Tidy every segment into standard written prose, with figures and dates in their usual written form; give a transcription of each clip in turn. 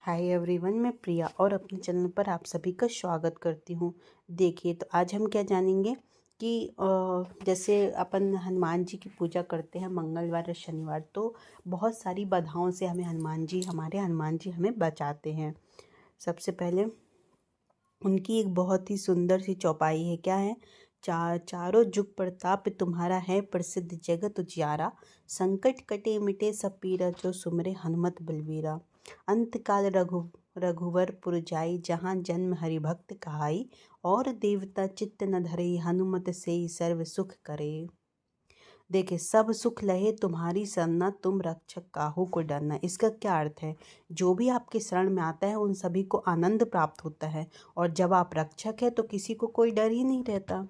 Hi everyone, मैं प्रिया और अपने चैनल पर आप सभी का स्वागत करती हूँ। देखिए, तो आज हम क्या जानेंगे कि जैसे अपन हनुमान जी की पूजा करते हैं मंगलवार और शनिवार, तो बहुत सारी बाधाओं से हमारे हनुमान जी हमें बचाते हैं। सबसे पहले उनकी एक बहुत ही सुंदर सी चौपाई है। क्या है? चारों जुग प्रताप तुम्हारा है, प्रसिद्ध जगत उजियारा। संकट कटे मिटे सब पीरा, जो सुमरे हनुमत बलवीरा। अंत काल रघुवर पुर जाई, जहाँ जन्म हरि भक्त कहाई। और देवता चित्त न धरे, हनुमत से सर्व सुख करे। देखे, सब सुख लहे तुम्हारी सरना, तुम रक्षक काहू को डरना। इसका क्या अर्थ है? जो भी आपके शरण में आता है उन सभी को आनंद प्राप्त होता है, और जब आप रक्षक है तो किसी को कोई डर ही नहीं रहता।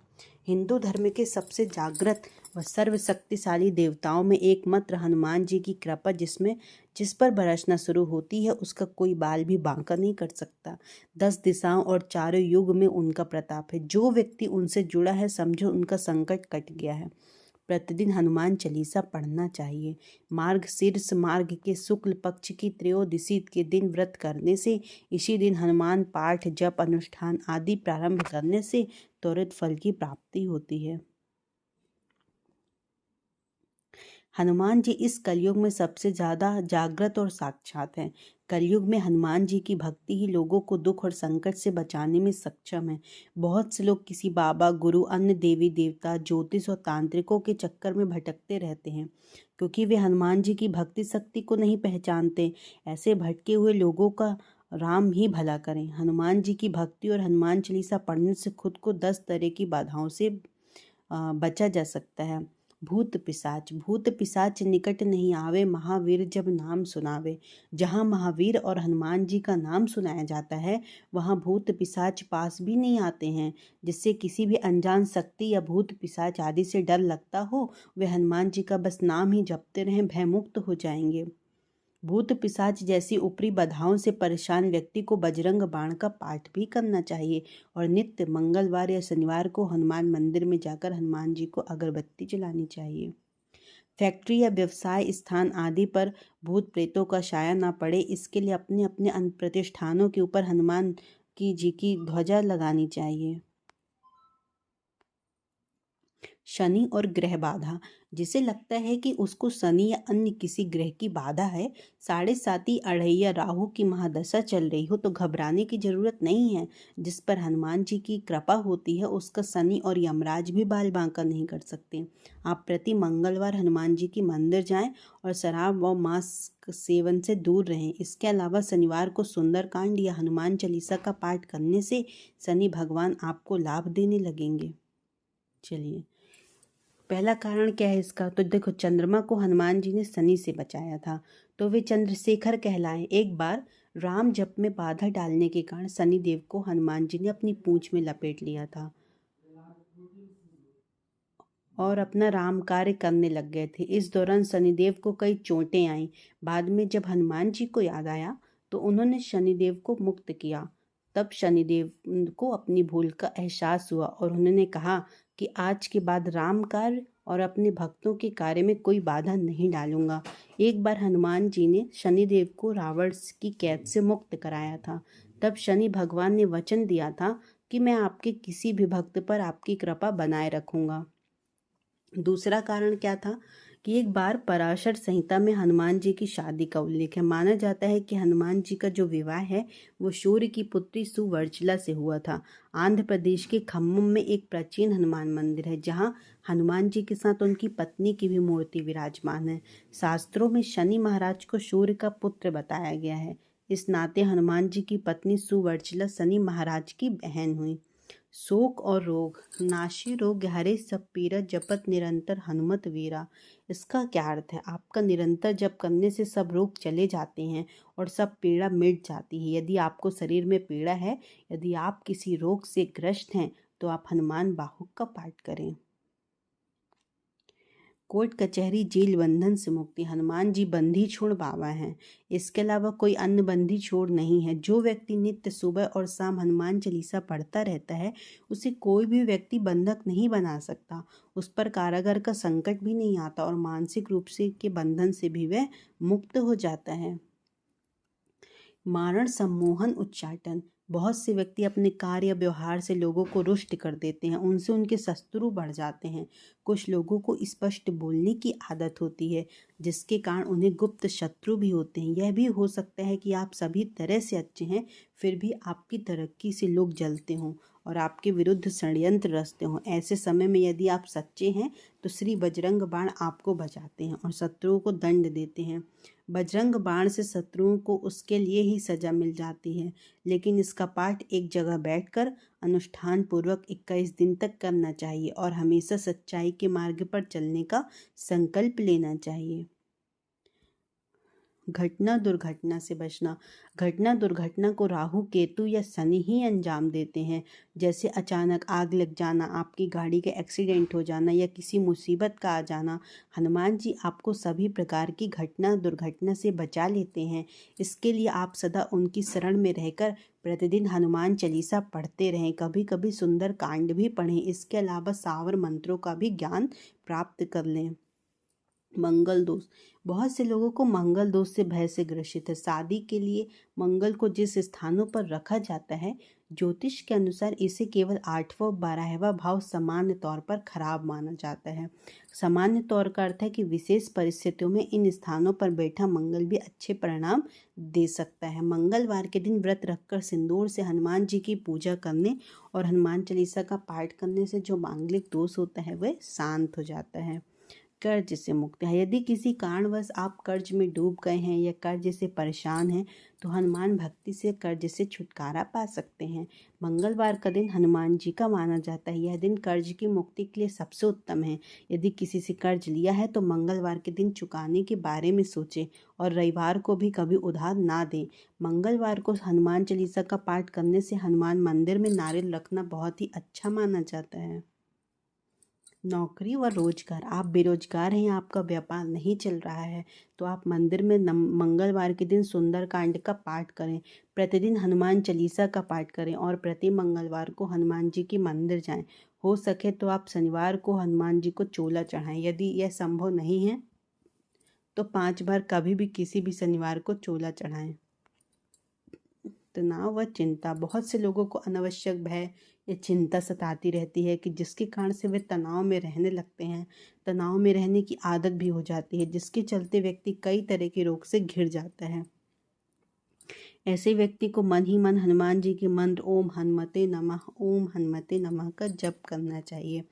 हिंदू धर्म के सबसे जागृत व सर्वशक्तिशाली देवताओं में एकमात्र हनुमान जी की कृपा जिस पर बरसना शुरू होती है, उसका कोई बाल भी बांका नहीं कर सकता। 10 दिशाओं और चारों युग में उनका प्रताप है। जो व्यक्ति उनसे जुड़ा है, समझो उनका संकट कट गया है। प्रतिदिन हनुमान चालीसा पढ़ना चाहिए। मार्गशीर्ष मार्ग के शुक्ल पक्ष की त्रयोदशी के दिन व्रत करने से, इसी दिन हनुमान पाठ जप अनुष्ठान आदि प्रारंभ करने से त्वरित फल की प्राप्ति होती है। हनुमान जी इस कलयुग में सबसे ज़्यादा जागृत और साक्षात हैं। कलयुग में हनुमान जी की भक्ति ही लोगों को दुख और संकट से बचाने में सक्षम है। बहुत से लोग किसी बाबा, गुरु, अन्य देवी देवता, ज्योतिष और तांत्रिकों के चक्कर में भटकते रहते हैं, क्योंकि वे हनुमान जी की भक्ति शक्ति को नहीं पहचानते। ऐसे भटके हुए लोगों का राम ही भला करें। हनुमान जी की भक्ति और हनुमान चालीसा पढ़ने से खुद को 10 तरह की बाधाओं से बचा जा सकता है। भूत पिशाच निकट नहीं आवे, महावीर जब नाम सुनावे। जहाँ महावीर और हनुमान जी का नाम सुनाया जाता है, वहाँ भूत पिशाच पास भी नहीं आते हैं। जिससे किसी भी अनजान शक्ति या भूत पिशाच आदि से डर लगता हो, वे हनुमान जी का बस नाम ही जपते रहें, भयमुक्त हो जाएंगे। भूत पिशाच जैसी ऊपरी बाधाओं से परेशान व्यक्ति को बजरंग बाण का पाठ भी करना चाहिए, और नित्य मंगलवार या शनिवार को हनुमान मंदिर में जाकर हनुमान जी को अगरबत्ती जलानी चाहिए। फैक्ट्री या व्यवसाय स्थान आदि पर भूत प्रेतों का साया ना पड़े, इसके लिए अपने अपने प्रतिष्ठानों के ऊपर हनुमान जी की ध्वजा लगानी चाहिए। शनि और ग्रह बाधा। जिसे लगता है कि उसको शनि या अन्य किसी ग्रह की बाधा है, 7.5 अढ़ैया राहु की महादशा चल रही हो, तो घबराने की जरूरत नहीं है। जिस पर हनुमान जी की कृपा होती है, उसका शनि और यमराज भी बाल बांका नहीं कर सकते। आप प्रति मंगलवार हनुमान जी की मंदिर जाएं और शराब व मांस सेवन से दूर रहें। इसके अलावा शनिवार को सुंदरकांड या हनुमान चालीसा का पाठ करने से शनि भगवान आपको लाभ देने लगेंगे। चलिए, पहला कारण क्या है इसका? तो देखो, चंद्रमा को हनुमान जी ने शनि से बचाया था, तो वे चंद्रशेखर कहलाए। एक बार राम जप में बाधा डालने के कारण शनि देव को हनुमान जी ने अपनी पूंछ में लपेट लिया था और अपना राम कार्य करने लग गए थे। इस दौरान शनिदेव को कई चोटें आईं। बाद में जब हनुमान जी को याद आया, तो उन्होंने शनिदेव को मुक्त किया। तब शनिदेव को अपनी भूल का एहसास हुआ और उन्होंने कहा कि आज के बाद राम कार्य और अपने भक्तों के कार्य में कोई बाधा नहीं डालूंगा। एक बार हनुमान जी ने शनिदेव को रावण की कैद से मुक्त कराया था। तब शनि भगवान ने वचन दिया था कि मैं आपके किसी भी भक्त पर आपकी कृपा बनाए रखूंगा। दूसरा कारण क्या था कि एक बार पराशर संहिता में हनुमान जी की शादी का उल्लेख है। माना जाता है कि हनुमान जी का जो विवाह है वो सूर्य की पुत्री सुवर्चला से हुआ था। आंध्र प्रदेश के खम्मम में एक प्राचीन हनुमान मंदिर है, जहां हनुमान जी के साथ उनकी पत्नी की भी मूर्ति विराजमान है। शास्त्रों में शनि महाराज को सूर्य का पुत्र बताया गया है। इस नाते हनुमान जी की पत्नी सुवर्चला शनि महाराज की बहन हुई। शोक और रोग। नाशी रोग हरे सब पीरा, जपत निरंतर हनुमत वीरा। इसका क्या अर्थ है? आपका निरंतर जप करने से सब रोग चले जाते हैं और सब पीड़ा मिट जाती है। यदि आपको शरीर में पीड़ा है, यदि आप किसी रोग से ग्रस्त हैं, तो आप हनुमान बाहुक का पाठ करें। कोर्ट कचहरी जेल बंधन से मुक्ति। हनुमान जी बंदी छोड़ बाबा हैं। इसके अलावा कोई अन्य बंदी छोड़ नहीं है। जो व्यक्ति नित्य सुबह और शाम हनुमान चालीसा पढ़ता रहता है, उसे कोई भी व्यक्ति बंधक नहीं बना सकता। उस पर कारागार का संकट भी नहीं आता और मानसिक रूप से के बंधन से भी वह मुक्त हो जाता है। मारण सम्मोहन उच्चाटन। बहुत से व्यक्ति अपने कार्य या व्यवहार से लोगों को रुष्ट कर देते हैं, उनसे उनके शत्रु बढ़ जाते हैं। कुछ लोगों को स्पष्ट बोलने की आदत होती है, जिसके कारण उन्हें गुप्त शत्रु भी होते हैं। यह भी हो सकता है कि आप सभी तरह से अच्छे हैं, फिर भी आपकी तरक्की से लोग जलते हों और आपके विरुद्ध षड्यंत्र रचते हों। ऐसे समय में यदि आप सच्चे हैं तो श्री बजरंग बाण आपको बचाते हैं और शत्रुओं को दंड देते हैं। बजरंग बाण से शत्रुओं को उसके लिए ही सजा मिल जाती है, लेकिन इसका पाठ एक जगह बैठकर अनुष्ठान पूर्वक 21 दिन तक करना चाहिए और हमेशा सच्चाई के मार्ग पर चलने का संकल्प लेना चाहिए। घटना दुर्घटना से बचना। घटना दुर्घटना को राहु केतु या शनि ही अंजाम देते हैं, जैसे अचानक आग लग जाना, आपकी गाड़ी का एक्सीडेंट हो जाना या किसी मुसीबत का आ जाना। हनुमान जी आपको सभी प्रकार की घटना दुर्घटना से बचा लेते हैं। इसके लिए आप सदा उनकी शरण में रहकर प्रतिदिन हनुमान चालीसा पढ़ते रहें, कभी कभी सुंदर कांड भी पढ़ें। इसके अलावा सावर मंत्रों का भी ज्ञान प्राप्त कर लें। मंगल दोष। बहुत से लोगों को मंगल दोष से भय से ग्रसित है। शादी के लिए मंगल को जिस स्थानों पर रखा जाता है, ज्योतिष के अनुसार इसे केवल 8वां और 12वां भाव सामान्य तौर पर खराब माना जाता है। सामान्य तौर का अर्थ है कि विशेष परिस्थितियों में इन स्थानों पर बैठा मंगल भी अच्छे परिणाम दे सकता है। मंगलवार के दिन व्रत रखकर सिंदूर से हनुमान जी की पूजा करने और हनुमान चालीसा का पाठ करने से जो मांगलिक दोष होता है वह शांत हो जाता है। कर्ज से मुक्ति है। यदि किसी कारणवश आप कर्ज में डूब गए हैं या कर्ज से परेशान हैं तो हनुमान भक्ति से कर्ज से छुटकारा पा सकते हैं। मंगलवार का दिन हनुमान जी का माना जाता है। यह दिन कर्ज की मुक्ति के लिए सबसे उत्तम है। यदि किसी से कर्ज लिया है तो मंगलवार के दिन चुकाने के बारे में सोचें और रविवार को भी कभी उधार ना दें। मंगलवार को हनुमान चालीसा का पाठ करने से हनुमान मंदिर में नारियल रखना बहुत ही अच्छा माना जाता है। नौकरी व रोजगार। आप बेरोजगार हैं, आपका व्यापार नहीं चल रहा है तो आप मंदिर में मंगलवार के दिन सुंदर कांड का पाठ करें, प्रतिदिन हनुमान चालीसा का पाठ करें और प्रति मंगलवार को हनुमान जी के मंदिर जाएं। हो सके तो आप शनिवार को हनुमान जी को चोला चढ़ाएं। यदि यह संभव नहीं है तो 5 बार कभी भी किसी भी शनिवार को चोला चढ़ाएं। तनाव व चिंता। बहुत से लोगों को अनावश्यक भय या चिंता सताती रहती है कि जिसके कारण से वे तनाव में रहने लगते हैं। तनाव में रहने की आदत भी हो जाती है, जिसके चलते व्यक्ति कई तरह के रोग से घिर जाता है। ऐसे व्यक्ति को मन ही मन हनुमान जी के मंत्र ओम हनुमते नमः का जप करना चाहिए।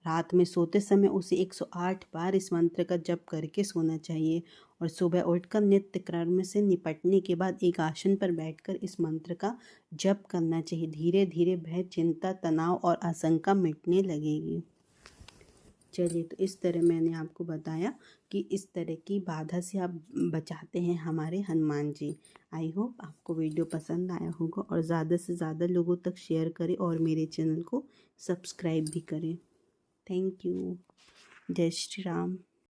रात में सोते समय उसे 108 बार इस मंत्र का जप करके सोना चाहिए और सुबह उठकर नित्य कर्म से निपटने के बाद एक आसन पर बैठकर इस मंत्र का जप करना चाहिए। धीरे धीरे भय, चिंता, तनाव और आशंका मिटने लगेगी। चलिए, तो इस तरह मैंने आपको बताया कि इस तरह की बाधा से आप बचाते हैं हमारे हनुमान जी। आई होप आपको वीडियो पसंद आया होगा और ज़्यादा से ज़्यादा लोगों तक शेयर करें और मेरे चैनल को सब्सक्राइब भी करें। Thank you. जय श्री राम।